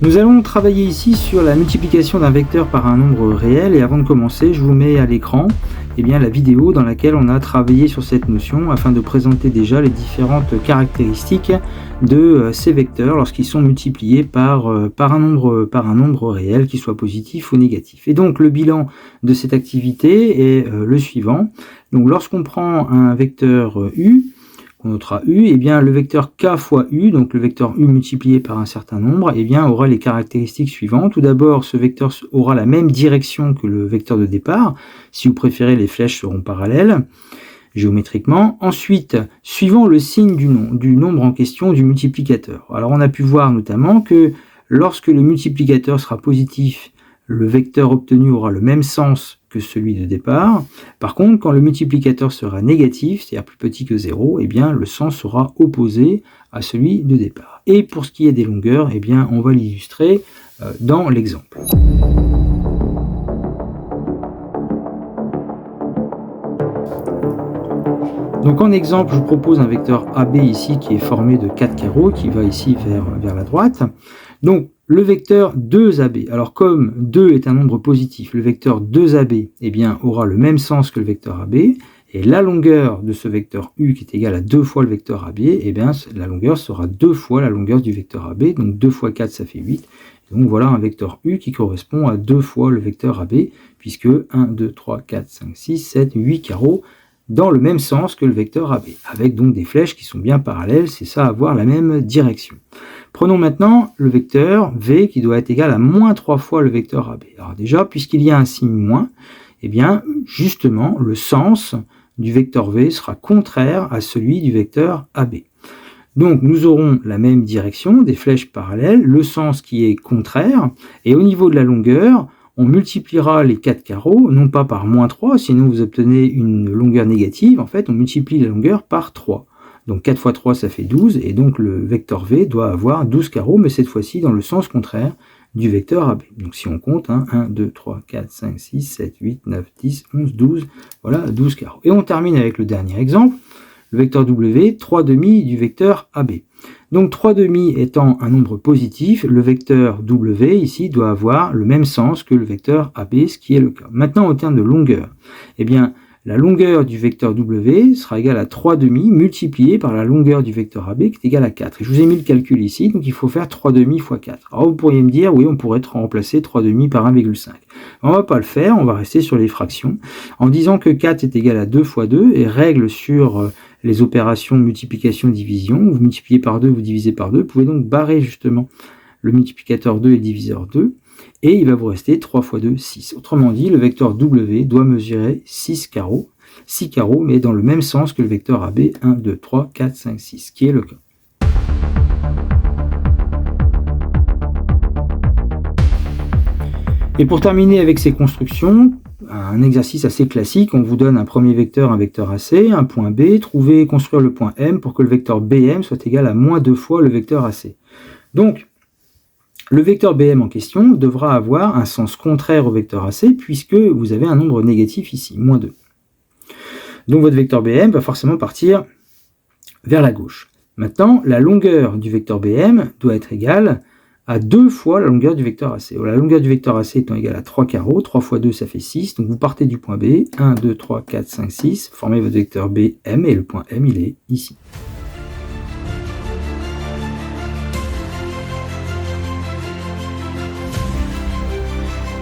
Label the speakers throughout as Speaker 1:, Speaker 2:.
Speaker 1: Nous allons travailler ici sur la multiplication d'un vecteur par un nombre réel, et avant de commencer, je vous mets à l'écran la vidéo dans laquelle on a travaillé sur cette notion afin de présenter déjà les différentes caractéristiques de ces vecteurs lorsqu'ils sont multipliés par un nombre réel, qu'il soit positif ou négatif. Et donc le bilan de cette activité est le suivant. Donc lorsqu'on prend un vecteur u, qu'on notera u, et bien le vecteur k fois u, donc le vecteur u multiplié par un certain nombre, et bien aura les caractéristiques suivantes. Tout d'abord, ce vecteur aura la même direction que le vecteur de départ. Si vous préférez, les flèches seront parallèles géométriquement. Ensuite, suivant le signe du nombre en question, du multiplicateur. Alors on a pu voir notamment que lorsque le multiplicateur sera positif, le vecteur obtenu aura le même sens que celui de départ. Par contre, quand le multiplicateur sera négatif, c'est-à-dire plus petit que 0, eh bien le sens sera opposé à celui de départ. Et pour ce qui est des longueurs, eh bien on va l'illustrer dans l'exemple. Donc en exemple, je vous propose un vecteur AB ici qui est formé de 4 carreaux, qui va ici vers la droite. Donc le vecteur 2AB, alors comme 2 est un nombre positif, le vecteur 2AB eh bien, aura le même sens que le vecteur AB, et la longueur de ce vecteur U qui est égale à 2 fois le vecteur AB, eh bien, la longueur sera 2 fois la longueur du vecteur AB, donc 2 fois 4 ça fait 8, donc voilà un vecteur U qui correspond à 2 fois le vecteur AB, puisque 1, 2, 3, 4, 5, 6, 7, 8 carreaux, dans le même sens que le vecteur AB, avec donc des flèches qui sont bien parallèles, c'est ça, avoir la même direction. Prenons maintenant le vecteur V qui doit être égal à moins 3 fois le vecteur AB. Alors déjà, puisqu'il y a un signe moins, eh bien, justement, le sens du vecteur V sera contraire à celui du vecteur AB. Donc, nous aurons la même direction, des flèches parallèles, le sens qui est contraire, et au niveau de la longueur, on multipliera les 4 carreaux, non pas par moins 3, sinon vous obtenez une longueur négative. En fait, on multiplie la longueur par 3. Donc 4 fois 3, ça fait 12, et donc le vecteur V doit avoir 12 carreaux, mais cette fois-ci dans le sens contraire du vecteur AB. Donc si on compte, 1, 2, 3, 4, 5, 6, 7, 8, 9, 10, 11, 12, voilà, 12 carreaux. Et on termine avec le dernier exemple, le vecteur W, 3 demi du vecteur AB. Donc 3 demi étant un nombre positif, le vecteur W ici doit avoir le même sens que le vecteur AB, ce qui est le cas. Maintenant, en termes de longueur, eh bien, la longueur du vecteur W sera égale à 3 demi multiplié par la longueur du vecteur AB qui est égale à 4. Et je vous ai mis le calcul ici, donc il faut faire 3 demi fois 4. Alors vous pourriez me dire, oui, on pourrait remplacer 3 demi par 1,5. On ne va pas le faire, on va rester sur les fractions, en disant que 4 est égal à 2 fois 2, et règle sur les opérations multiplication-division, vous multipliez par 2, vous divisez par 2, vous pouvez donc barrer justement le multiplicateur 2 et le diviseur 2, et il va vous rester 3 fois 2, 6. Autrement dit, le vecteur W doit mesurer 6 carreaux, mais dans le même sens que le vecteur AB, 1, 2, 3, 4, 5, 6, qui est le cas. Et pour terminer avec ces constructions, un exercice assez classique, on vous donne un premier vecteur, un vecteur AC, un point B, trouver et construire le point M pour que le vecteur BM soit égal à moins 2 fois le vecteur AC. Donc, le vecteur BM en question devra avoir un sens contraire au vecteur AC puisque vous avez un nombre négatif ici, moins 2. Donc votre vecteur BM va forcément partir vers la gauche. Maintenant, la longueur du vecteur BM doit être égale à 2 fois la longueur du vecteur AC. La longueur du vecteur AC étant égale à 3 carreaux, 3 fois 2 ça fait 6, donc vous partez du point B, 1, 2, 3, 4, 5, 6, formez votre vecteur BM et le point M il est ici.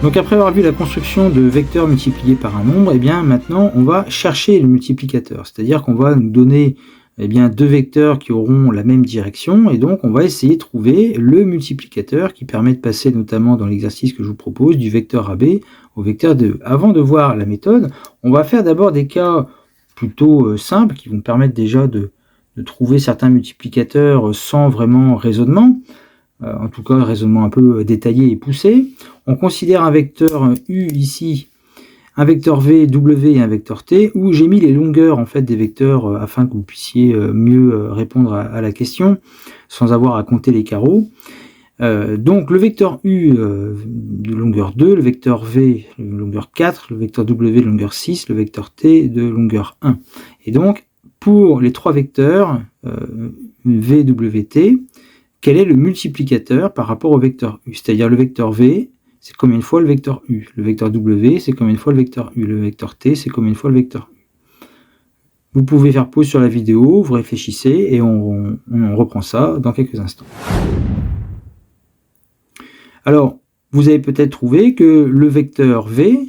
Speaker 1: Donc après avoir vu la construction de vecteurs multipliés par un nombre, eh bien maintenant on va chercher le multiplicateur, c'est-à-dire qu'on va nous donner deux vecteurs qui auront la même direction, et donc on va essayer de trouver le multiplicateur qui permet de passer notamment dans l'exercice que je vous propose du vecteur AB au vecteur DE. Avant de voir la méthode, on va faire d'abord des cas plutôt simples qui vont permettre déjà de trouver certains multiplicateurs sans vraiment raisonnement. En tout cas un raisonnement un peu détaillé et poussé. On considère un vecteur U ici, un vecteur V, W et un vecteur T, où j'ai mis les longueurs en fait des vecteurs afin que vous puissiez mieux répondre à la question, sans avoir à compter les carreaux. Donc le vecteur U de longueur 2, le vecteur V de longueur 4, le vecteur W de longueur 6, le vecteur T de longueur 1. Et donc pour les trois vecteurs V, W, T, quel est le multiplicateur par rapport au vecteur U. C'est-à-dire le vecteur V, c'est combien de fois le vecteur U. Le vecteur W, c'est combien de fois le vecteur U. Le vecteur T, c'est combien de fois le vecteur U. Vous pouvez faire pause sur la vidéo, vous réfléchissez et on reprend ça dans quelques instants. Alors, vous avez peut-être trouvé que le vecteur V,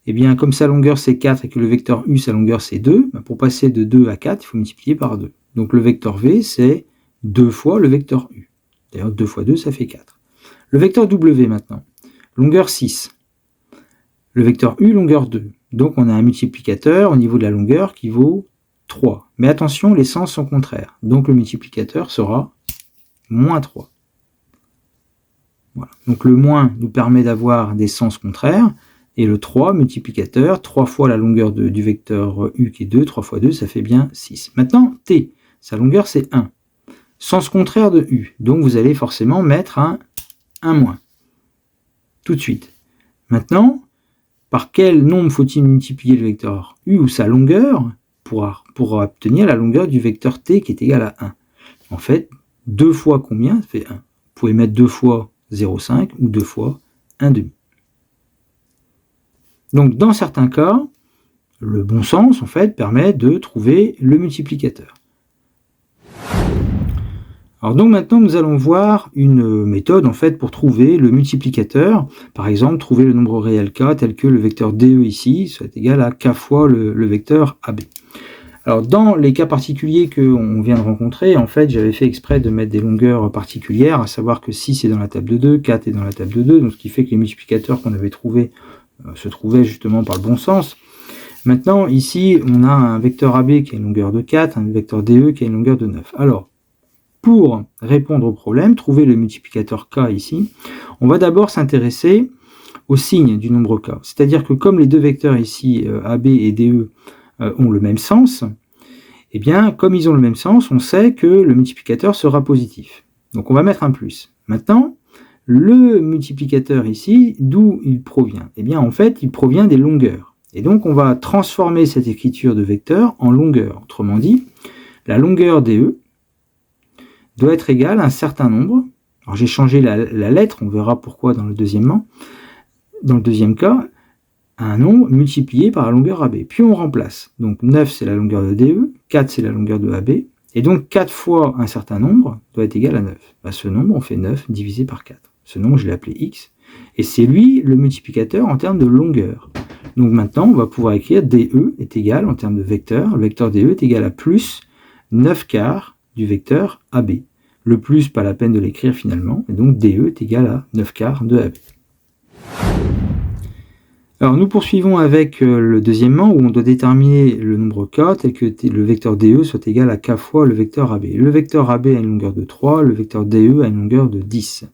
Speaker 1: eh bien, comme sa longueur c'est 4 et que le vecteur U, sa longueur c'est 2, pour passer de 2 à 4, il faut multiplier par 2. Donc le vecteur V, c'est 2 fois le vecteur U. D'ailleurs, 2 fois 2, ça fait 4. Le vecteur W maintenant, longueur 6. Le vecteur U, longueur 2. Donc on a un multiplicateur au niveau de la longueur qui vaut 3. Mais attention, les sens sont contraires. Donc le multiplicateur sera moins 3. Voilà. Donc le moins nous permet d'avoir des sens contraires. Et le 3, multiplicateur, 3 fois la longueur du vecteur U qui est 2, 3 fois 2, ça fait bien 6. Maintenant, T, sa longueur c'est 1. Sens contraire de U. Donc vous allez forcément mettre un 1 moins. Tout de suite. Maintenant, par quel nombre faut-il multiplier le vecteur U ou sa longueur pour obtenir la longueur du vecteur T qui est égal à 1? En fait, 2 fois combien? Ça fait 1. Vous pouvez mettre 2 fois 0,5 ou 2 fois 1,5. Donc dans certains cas, le bon sens en fait permet de trouver le multiplicateur. Alors donc maintenant nous allons voir une méthode en fait pour trouver le multiplicateur. Par exemple, trouver le nombre réel k tel que le vecteur DE ici soit égal à k fois le vecteur AB. Alors dans les cas particuliers qu'on vient de rencontrer, en fait j'avais fait exprès de mettre des longueurs particulières, à savoir que 6 est dans la table de 2, 4 est dans la table de 2, donc ce qui fait que les multiplicateurs qu'on avait trouvés se trouvaient justement par le bon sens. Maintenant ici on a un vecteur AB qui a une longueur de 4, un vecteur DE qui a une longueur de 9. Alors pour répondre au problème, trouver le multiplicateur k ici, on va d'abord s'intéresser au signe du nombre k. C'est-à-dire que comme les deux vecteurs ici, AB et DE, ont le même sens, eh bien, comme ils ont le même sens, on sait que le multiplicateur sera positif. Donc on va mettre un plus. Maintenant, le multiplicateur ici, d'où il provient? Eh bien, en fait, il provient des longueurs. Et donc on va transformer cette écriture de vecteur en longueur. Autrement dit, la longueur DE doit être égale à un certain nombre. Alors j'ai changé la lettre, on verra pourquoi dans le deuxième cas, à un nombre multiplié par la longueur AB. Puis on remplace. Donc 9 c'est la longueur de DE, 4 c'est la longueur de AB, et donc 4 fois un certain nombre doit être égal à 9. Bah, ce nombre, on fait 9 divisé par 4. Ce nombre, je l'ai appelé x, et c'est lui le multiplicateur en termes de longueur. Donc maintenant, on va pouvoir écrire DE est égal, en termes de vecteur, le vecteur DE est égal à plus 9 quarts du vecteur AB. Le plus, pas la peine de l'écrire finalement, et donc DE est égal à 9 quarts de AB. Alors nous poursuivons avec le deuxièmement où on doit déterminer le nombre k tel que le vecteur DE soit égal à k fois le vecteur AB. Le vecteur AB a une longueur de 3, le vecteur DE a une longueur de 10.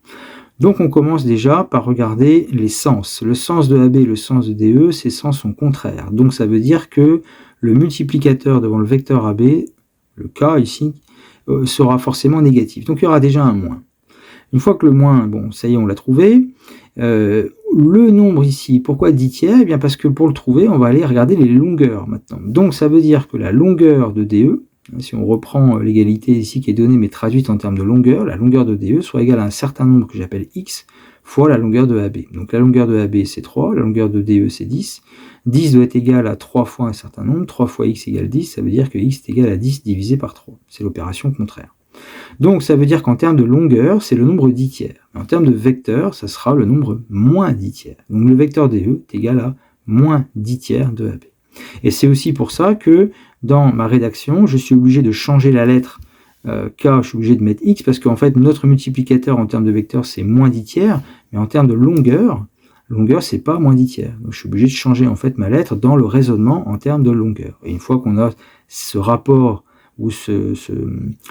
Speaker 1: Donc on commence déjà par regarder les sens. Le sens de AB et le sens de DE, ces sens sont contraires. Donc ça veut dire que le multiplicateur devant le vecteur AB, le k ici, sera forcément négatif. Donc il y aura déjà un moins. Une fois que le moins, bon, ça y est, on l'a trouvé. Le nombre ici, pourquoi 10 tiers? Eh bien parce que pour le trouver, on va aller regarder les longueurs maintenant. Donc ça veut dire que la longueur de DE, si on reprend l'égalité ici qui est donnée mais traduite en termes de longueur, la longueur de DE soit égale à un certain nombre que j'appelle x fois la longueur de AB. Donc la longueur de AB c'est 3, la longueur de DE c'est 10. 10 doit être égal à 3 fois un certain nombre, 3 fois x égale 10, ça veut dire que x est égal à 10 divisé par 3. C'est l'opération contraire. Donc ça veut dire qu'en termes de longueur, c'est le nombre 10 tiers. En termes de vecteur, ça sera le nombre moins 10 tiers. Donc le vecteur DE est égal à moins 10 tiers de AB. Et c'est aussi pour ça que dans ma rédaction, je suis obligé de changer la lettre K, je suis obligé de mettre X, parce qu'en fait notre multiplicateur en termes de vecteur c'est moins 10 tiers, mais en termes de longueur c'est pas moins 10 tiers. Donc je suis obligé de changer en fait ma lettre dans le raisonnement en termes de longueur. Et une fois qu'on a ce rapport ou ce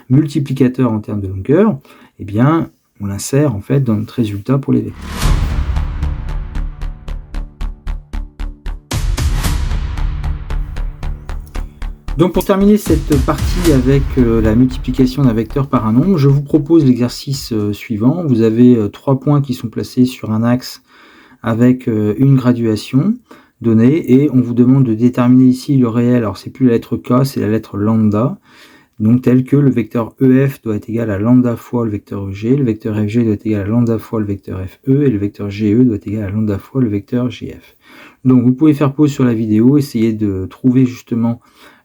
Speaker 1: multiplicateur en termes de longueur, eh bien, on l'insère en fait dans notre résultat pour les vecteurs. Donc pour terminer cette partie avec la multiplication d'un vecteur par un nombre, je vous propose l'exercice suivant. Vous avez 3 points qui sont placés sur un axe avec une graduation donnée et on vous demande de déterminer ici le réel. Alors c'est plus la lettre K, c'est la lettre lambda. donc tel que le vecteur EF doit être égal à lambda fois le vecteur EG, le vecteur FG doit être égal à lambda fois le vecteur FE, et le vecteur GE doit être égal à lambda fois le vecteur GF. Donc vous pouvez faire pause sur la vidéo, essayer de trouver justement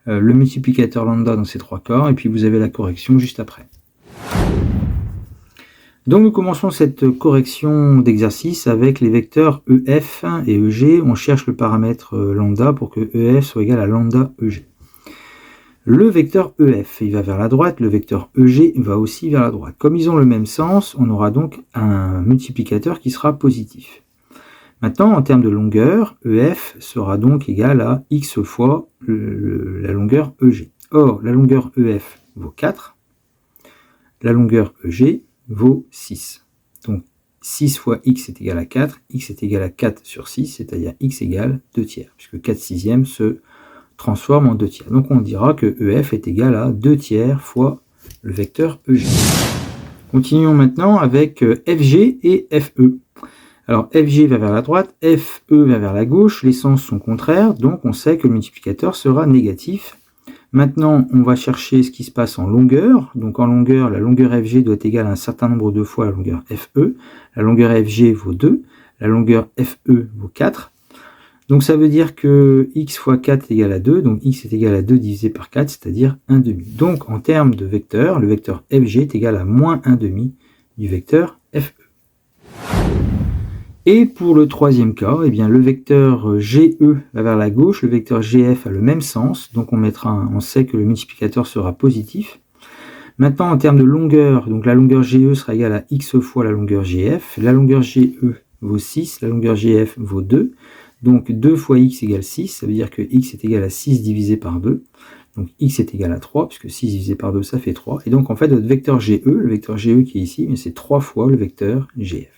Speaker 1: le multiplicateur lambda dans ces trois cas, et puis vous avez la correction juste après. Donc nous commençons cette correction d'exercice avec les vecteurs EF et EG. On cherche le paramètre lambda pour que EF soit égal à lambda EG. Le vecteur EF, il va vers la droite, le vecteur EG va aussi vers la droite. Comme ils ont le même sens, on aura donc un multiplicateur qui sera positif. Maintenant, en termes de longueur, EF sera donc égal à x fois la longueur EG. Or, la longueur EF vaut 4, la longueur EG vaut 6. Donc 6 fois x est égal à 4, x est égal à 4 sur 6, c'est-à-dire x égale 2 tiers, puisque 4 sixièmes se transforme en 2 tiers. Donc on dira que EF est égal à 2 tiers fois le vecteur EG. Continuons maintenant avec FG et FE. Alors FG va vers la droite, FE va vers la gauche, les sens sont contraires, donc on sait que le multiplicateur sera négatif. Maintenant, on va chercher ce qui se passe en longueur. Donc en longueur, la longueur FG doit être égale à un certain nombre de fois la longueur FE. La longueur FG vaut 2, la longueur FE vaut 4. Donc ça veut dire que x fois 4 est égal à 2, donc x est égal à 2 divisé par 4, c'est-à-dire 1,5. Donc en termes de vecteur, le vecteur FG est égal à moins 1,5 du vecteur FE. Et pour le troisième cas, eh bien, le vecteur GE va vers la gauche, le vecteur GF a le même sens, donc on sait que le multiplicateur sera positif. Maintenant, en termes de longueur, donc la longueur GE sera égale à x fois la longueur GF. La longueur GE vaut 6, la longueur GF vaut 2. Donc 2 fois x égale 6, ça veut dire que x est égal à 6 divisé par 2. Donc x est égal à 3, puisque 6 divisé par 2, ça fait 3. Et donc en fait, notre vecteur GE, le vecteur GE qui est ici, c'est 3 fois le vecteur GF.